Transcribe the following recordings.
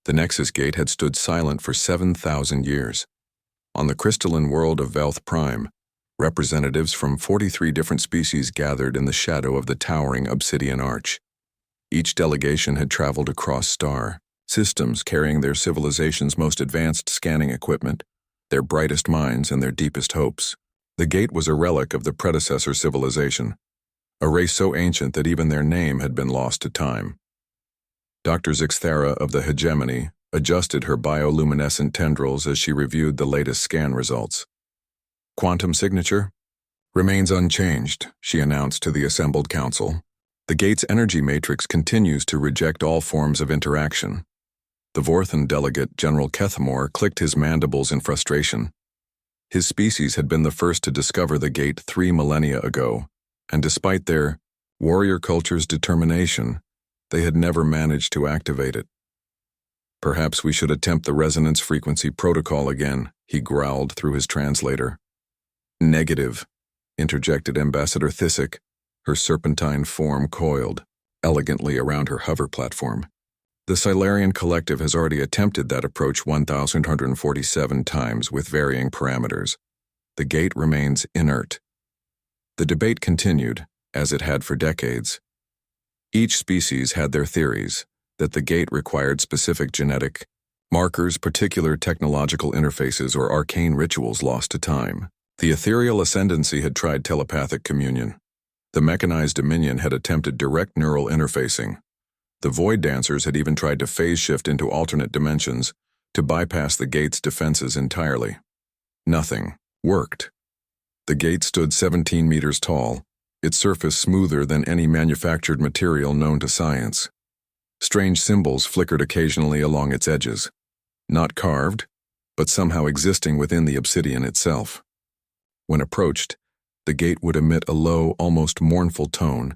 The Nexus Gate had stood silent for 7,000 years. On the crystalline world of Velth Prime, representatives from 43 different species gathered in the shadow of the towering obsidian arch. Each delegation had traveled across star systems, carrying their civilization's most advanced scanning equipment, their brightest minds, and their deepest hopes. The gate was a relic of the predecessor civilization, a race so ancient that even their name had been lost to time. Dr. Zixthara of the Hegemony adjusted her bioluminescent tendrils as she reviewed the latest scan results. Quantum signature remains unchanged, she announced to the assembled council. The gate's energy matrix continues to reject all forms of interaction. The Vorthan delegate, General Kethamore, clicked his mandibles in frustration. His species had been the first to discover the gate 3 millennia ago, and despite their warrior culture's determination, they had never managed to activate it. Perhaps we should attempt the resonance frequency protocol again, he growled through his translator. Negative, interjected Ambassador Thyssic, her serpentine form coiled elegantly around her hover platform. The Silarian Collective has already attempted that approach 1,147 times with varying parameters. The gate remains inert. The debate continued, as it had for decades. Each species had their theories, that the gate required specific genetic markers, particular technological interfaces, or arcane rituals lost to time. The ethereal ascendancy had tried telepathic communion. The mechanized dominion had attempted direct neural interfacing. The Void Dancers had even tried to phase shift into alternate dimensions to bypass the gate's defenses entirely. Nothing worked. The gate stood 17 meters tall, its surface smoother than any manufactured material known to science. Strange symbols flickered occasionally along its edges, not carved, but somehow existing within the obsidian itself. When approached, the gate would emit a low, almost mournful tone,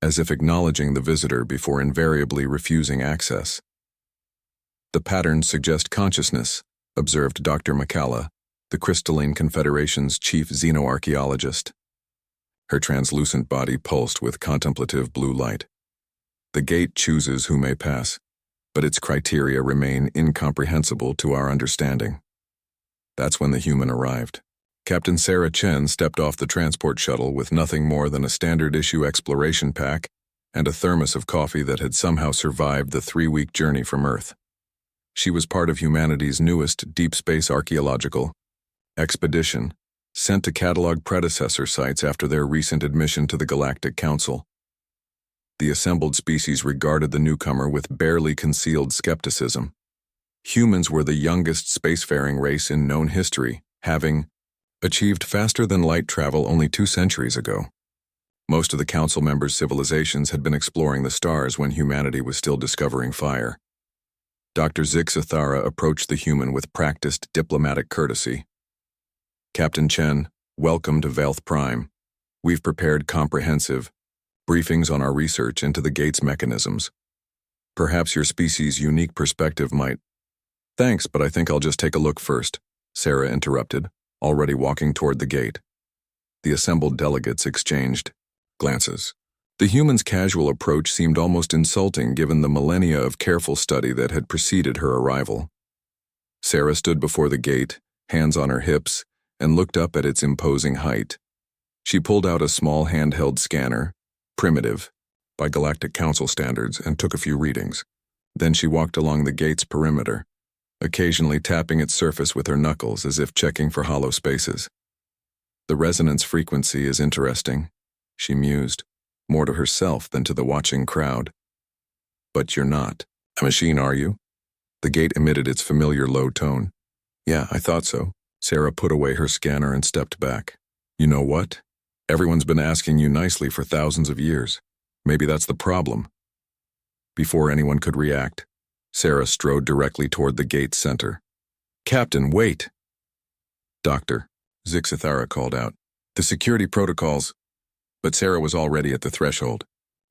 as if acknowledging the visitor before invariably refusing access. The patterns suggest consciousness, observed Dr. McCalla, the Crystalline Confederation's chief xenoarchaeologist. Her translucent body pulsed with contemplative blue light. The gate chooses who may pass, but its criteria remain incomprehensible to our understanding. That's when the human arrived. Captain Sarah Chen stepped off the transport shuttle with nothing more than a standard-issue exploration pack and a thermos of coffee that had somehow survived the 3-week journey from Earth. She was part of humanity's newest deep space archaeological expedition, sent to catalog predecessor sites after their recent admission to the Galactic Council. The assembled species regarded the newcomer with barely concealed skepticism. Humans were the youngest spacefaring race in known history, having achieved faster-than-light travel only 2 centuries ago. Most of the council members' civilizations had been exploring the stars when humanity was still discovering fire. Dr. Zixthara approached the human with practiced diplomatic courtesy. Captain Chen, welcome to Velth Prime. We've prepared comprehensive briefings on our research into the gate's mechanisms. Perhaps your species' unique perspective might— Thanks, but I think I'll just take a look first, Sarah interrupted, already walking toward the gate. The assembled delegates exchanged glances. The human's casual approach seemed almost insulting given the millennia of careful study that had preceded her arrival. Sarah stood before the gate, hands on her hips, and looked up at its imposing height. She pulled out a small handheld scanner, primitive, by Galactic Council standards, and took a few readings. Then she walked along the gate's perimeter, occasionally tapping its surface with her knuckles as if checking for hollow spaces. The resonance frequency is interesting, she mused, more to herself than to the watching crowd. But you're not a machine, are you? The gate emitted its familiar low tone. Yeah, I thought so. Sarah put away her scanner and stepped back. You know what? Everyone's been asking you nicely for thousands of years. Maybe that's the problem. Before anyone could react, Sarah strode directly toward the gate's center. Captain, wait! Doctor, Zixthara called out. The security protocols— But Sarah was already at the threshold.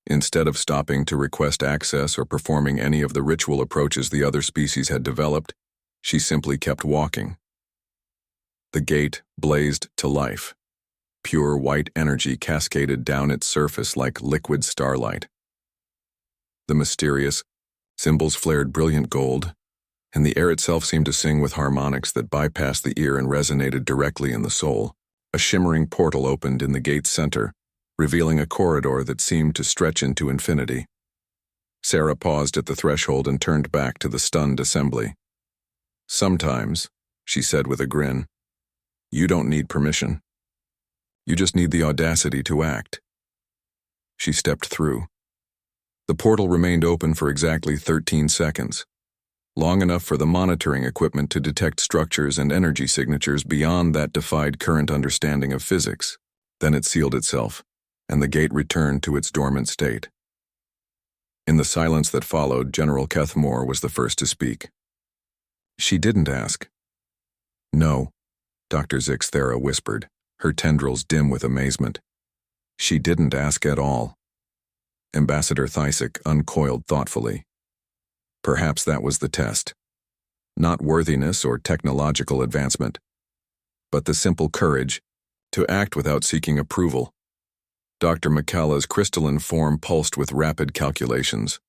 Instead of stopping to request access or performing any of the ritual approaches the other species had developed, she simply kept walking. The gate blazed to life. Pure white energy cascaded down its surface like liquid starlight. The mysterious symbols flared brilliant gold, and the air itself seemed to sing with harmonics that bypassed the ear and resonated directly in the soul. A shimmering portal opened in the gate's center, revealing a corridor that seemed to stretch into infinity. Sarah paused at the threshold and turned back to the stunned assembly. "Sometimes," she said with a grin, "you don't need permission. You just need the audacity to act." She stepped through. The portal remained open for exactly 13 seconds, long enough for the monitoring equipment to detect structures and energy signatures beyond that defied current understanding of physics. Then it sealed itself, and the gate returned to its dormant state. In the silence that followed, General Kethmore was the first to speak. "She didn't ask." "No," Dr. Zixthera whispered, her tendrils dim with amazement. "She didn't ask at all." Ambassador Thysic uncoiled thoughtfully. Perhaps that was the test. Not worthiness or technological advancement, but the simple courage to act without seeking approval. Dr. McCullough's crystalline form pulsed with rapid calculations.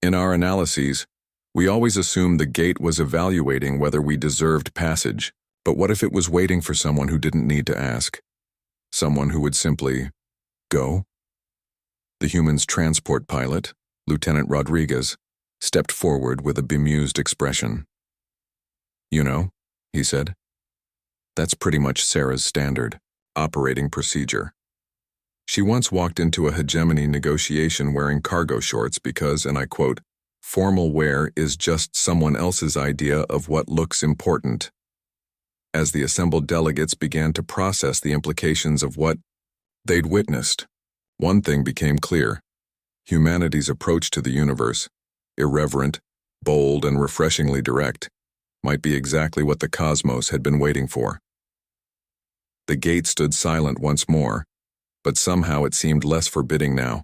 "In our analyses, we always assumed the gate was evaluating whether we deserved passage, but what if it was waiting for someone who didn't need to ask? Someone who would simply go?" The human's transport pilot, Lieutenant Rodriguez, stepped forward with a bemused expression. "You know," he said, "that's pretty much Sarah's standard operating procedure. She once walked into a hegemony negotiation wearing cargo shorts because, and I quote, formal wear is just someone else's idea of what looks important." As the assembled delegates began to process the implications of what they'd witnessed, one thing became clear. Humanity's approach to the universe, irreverent, bold, and refreshingly direct, might be exactly what the cosmos had been waiting for. The gate stood silent once more, but somehow it seemed less forbidding now,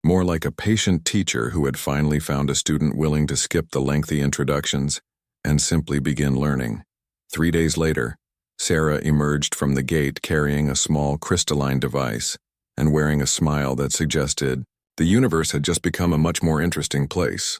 more like a patient teacher who had finally found a student willing to skip the lengthy introductions and simply begin learning. 3 days later, Sarah emerged from the gate carrying a small crystalline device and wearing a smile that suggested the universe had just become a much more interesting place.